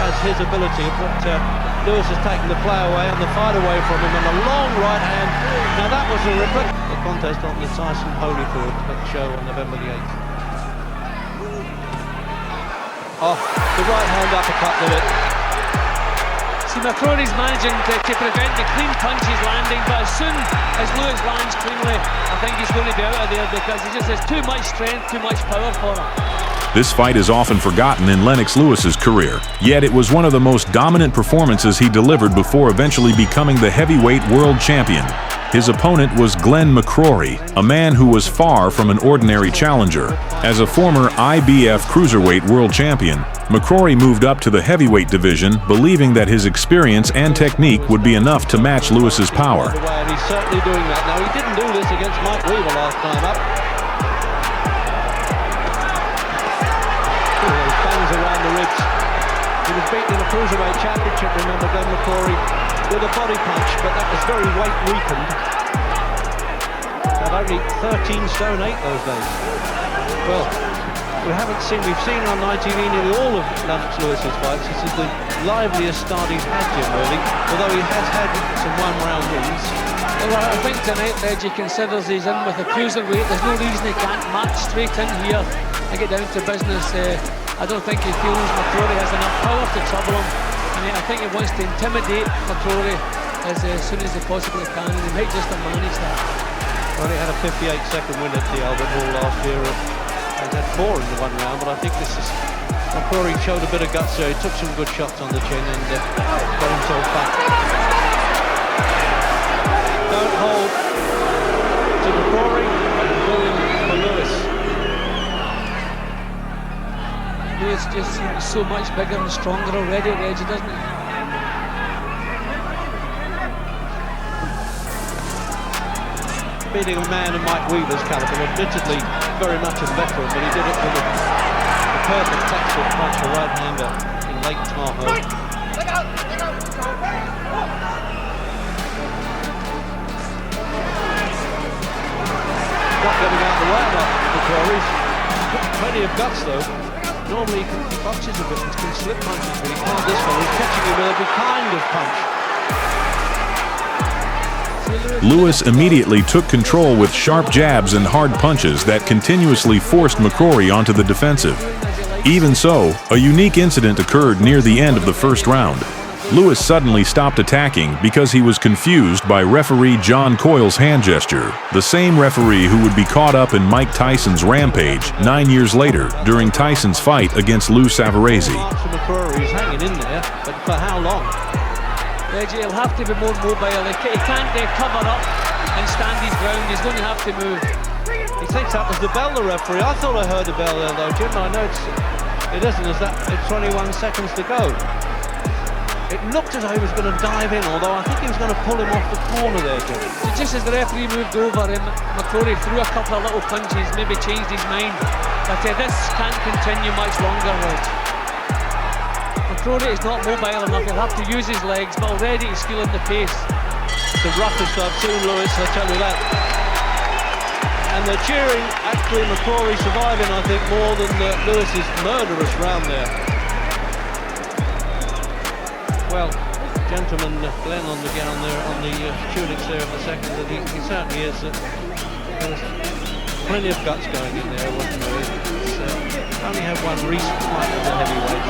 has his ability, but Lewis has taken the play away and the fight away from him, and a long right hand. Now that was a replica. The contest on the Tyson Holyfield show on November the 8th. Oh, the right hand uppercut did it. See, McCrory's managing to prevent the clean punches landing, but as soon as Lewis lands cleanly, I think he's going to be out of there because he just has too much strength, too much power for him. This fight is often forgotten in Lennox Lewis's career, yet it was one of the most dominant performances he delivered before eventually becoming the heavyweight world champion. His opponent was Glenn McCrory, a man who was far from an ordinary challenger. As a former IBF cruiserweight world champion, McCrory moved up to the heavyweight division, believing that his experience and technique would be enough to match Lewis's power. And he's certainly doing that. Now, he didn't do this against Mike Weaver last time up. Those bangs around the ribs. He was beaten in a cruiserweight championship, remember, Glenn McCrory, with a body punch, but that was very weight weakened. Had only 13 stone 8 those days. Well, we've seen on ITV nearly all of Lennox Lewis's fights. This is the liveliest start he's had, Jim, really, although he has had some one-round wins. Well, I think tonight Reggie considers he's in with a cruiserweight. There's no reason he can't match straight in here and get down to business. I don't think he feels McCrory has enough power to trouble him. I think he wants to intimidate McCrory as soon as he possibly can, and he might just have managed that. Well, he had a 58-second win at the Albert Hall last year. He's had 4 in the one round, but I think this is... McCrory showed a bit of guts there. He took some good shots on the chin and got himself back. Don't hold to McCrory, going for Lewis. Lewis just seems so much bigger and stronger already, Reggie, doesn't he? Beating a man of Mike Weaver's caliber, admittedly very much a veteran, but he did it with the perfect textbook punch, a right-hander in Lake Tahoe. Not getting out of the way of McCrory's. Plenty of guts though. Normally he punches a bit and can slip punches, but he can't this one. He's catching him with every kind of punch. Lewis immediately took control with sharp jabs and hard punches that continuously forced McCrory onto the defensive. Even so, a unique incident occurred near the end of the first round. Lewis suddenly stopped attacking because he was confused by referee John Coyle's hand gesture, the same referee who would be caught up in Mike Tyson's rampage 9 years later during Tyson's fight against Lou Savarese. McCrory's hanging in there, but for how long? Reggie, he'll have to be more mobile. He can't cover up and stand his ground. He's going to have to move. He thinks that was the bell, the referee. I thought I heard the bell there, though, Jim. I know it isn't. It's 21 seconds to go. It looked as though he was going to dive in, although I think he was going to pull him off the corner there, Jim. So just as the referee moved over, McCrory threw a couple of little punches, maybe changed his mind. But this can't continue much longer, Reg. McCrory is not mobile enough. He'll have to use his legs, but already he's feeling the pace. The roughest I've seen Lewis, I tell you that. And they're cheering, actually, McCrory surviving, I think, more than Lewis's murderous round there. Well, gentleman, Glenn on the tunics there in the second, and he certainly is. There's plenty of guts going in there, wasn't there? Only had one recent fight as a heavyweight.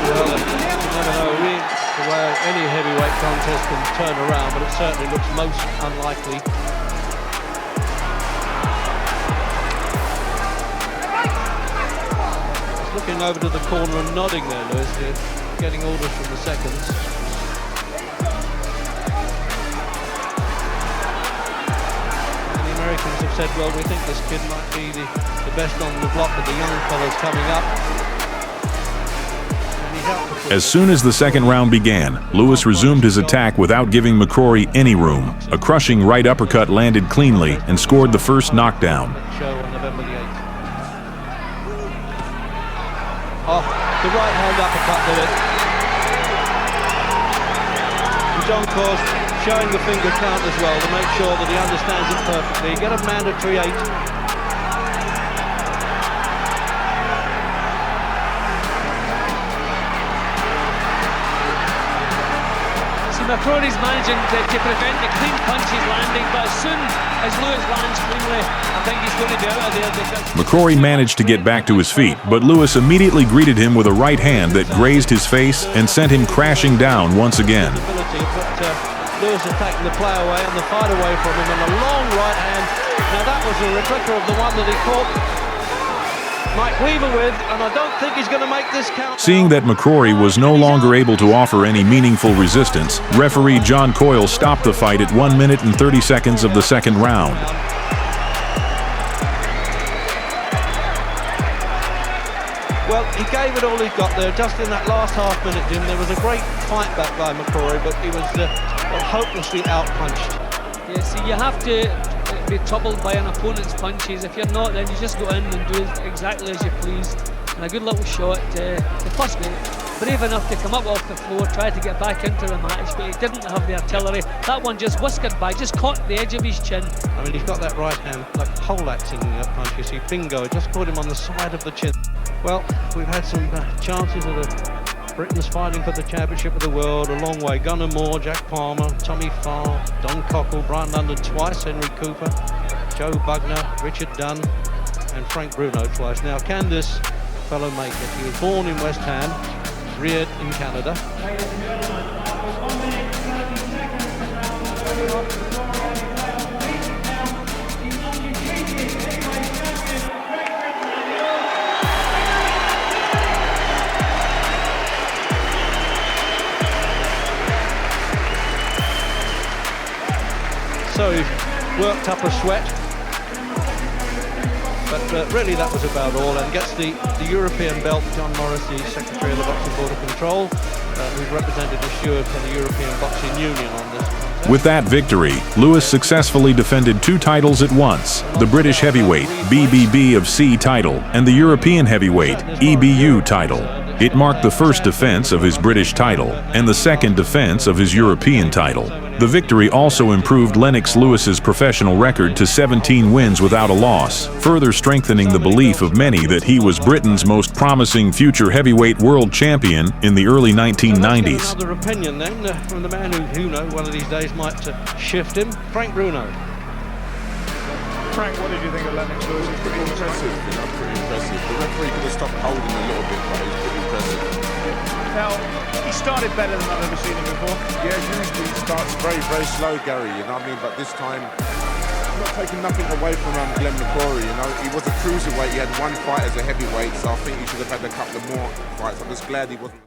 Well, you never know really the way any heavyweight contest can turn around, but it certainly looks most unlikely. He's looking over to the corner and nodding there, Lewis, getting orders from the seconds. Americans have said, well, we think this kid might be the best on the block with the young fellas coming up. As soon as the second round began, Lewis resumed his attack without giving McCrory any room. A crushing right uppercut landed cleanly and scored the first knockdown. Oh, the right hand uppercut did it. And John Course showing the finger count as well to make sure that he understands it perfectly. You get a mandatory 8. McCrory's managing to prevent the clean punches landing, but as soon as Lewis lands cleanly, I think he's going to be out of there. Because McCrory managed to get back to his feet, but Lewis immediately greeted him with a right hand that grazed his face and sent him crashing down once again. But Lewis had taken the play away and the fight away from him, and a long right hand. Now that was a replica of the one that he caught Mike Weaver with, and I don't think he's going to make this count. Seeing that McCrory was no longer able to offer any meaningful resistance, referee John Coyle stopped the fight at 1 minute and 30 seconds of the second round. Well, he gave it all he got there. Just in that last half minute, Jim, there was a great fight back by McCrory, but he was hopelessly outpunched. Yeah, see, you have to be troubled by an opponent's punches. If you're not, then you just go in and do exactly as you please. And a good little shot. The first mate, brave enough to come up off the floor, try to get back into the match, but he didn't have the artillery. That one just whiskered by, just caught the edge of his chin. I mean, he's got that right hand, like poleaxing punch. You see, bingo, it just caught him on the side of the chin. Well, we've had some chances of Britain's fighting for the championship of the world a long way. Gunnar Moore, Jack Palmer, Tommy Farr, Don Cockle, Brian London twice, Henry Cooper, Joe Bugner, Richard Dunn, and Frank Bruno twice. Now, can this fellow make it? He was born in West Ham, reared in Canada. So he worked up a sweat, but really that was about all, and gets the European belt. John Morris, the Secretary of the Boxing Board of Control, who's represented the steward for the European Boxing Union on this contest. With that victory, Lewis successfully defended 2 titles at once, the British heavyweight BBB of C title and the European heavyweight EBU title. It marked the first defense of his British title and the second defense of his European title. The victory also improved Lennox Lewis's professional record to 17 wins without a loss, further strengthening the belief of many that he was Britain's most promising future heavyweight world champion in the early 1990s. Another opinion then from the man who one of these days might shift him, Frank Bruno. Frank, what did you think of Lennox Lewis? It's pretty impressive, pretty impressive. The referee could have stopped holding a little bit, but it's pretty impressive. Now, he started better than I've ever seen him before. Yeah, usually he starts very, very slow, Gary, you know what I mean? But this time, I'm not taking nothing away from Glenn McCrory, you know? He was a cruiserweight, he had 1 fight as a heavyweight, so I think he should have had a couple of more fights. I'm just glad he wasn't...